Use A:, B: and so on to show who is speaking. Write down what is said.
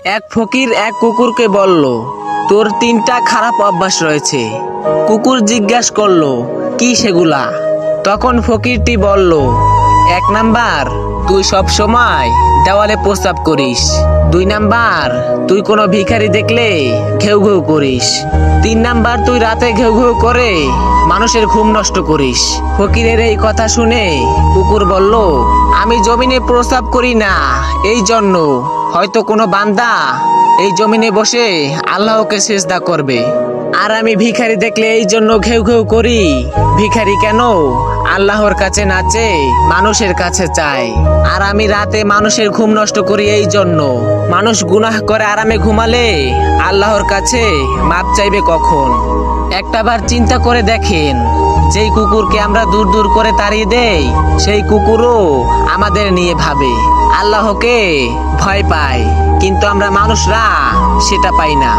A: এক ফকির এক কুকুরকে বলল, তোর 3টা খারাপ অভ্যাস রয়েছে। কুকুর জিজ্ঞাসা করলো, কি সেগুলা? তখন ফকিরটি বলল, 1 নাম্বার, তুই সব সময় দেওয়ালে প্রস্রাব করিস। 2 নাম্বার, তুই কোনো ভিখারি দেখলে ঘেউ ঘেউ করিস। 3 নাম্বার, তুই রাতে ঘেউ ঘেউ করে মানুষের ঘুম নষ্ট করিস। ফকিরের এই কথা শুনে কুকুর বলল, আমি জমিনে প্রস্রাব করি না, এই জন্য হয়তো কোনো বান্দা এই জমিনে বসে আল্লাহকে সিজদা করবে। আর আমি ভিখারি দেখলে এই জন্য ঘেউ ঘেউ করি। ভিখারি কেন আল্লাহর কাছে নাচে, মানুষের কাছে চায়। আর আমি রাতে মানুষের ঘুম নষ্ট করি এই জন্য। মানুষ গুনাহ করে আরামে ঘুমালে আল্লাহর কাছে মাপ চাইবে কখন? একটাবার চিন্তা করে দেখেন, যেই কুকুরকে আমরা দূর দূর করে তাড়িয়ে দেই, সেই কুকুরও আমাদের নিয়ে ভাবে, আল্লাহকে ভয় পায়, কিন্তু আমরা মানুষরা সেটা পাই না।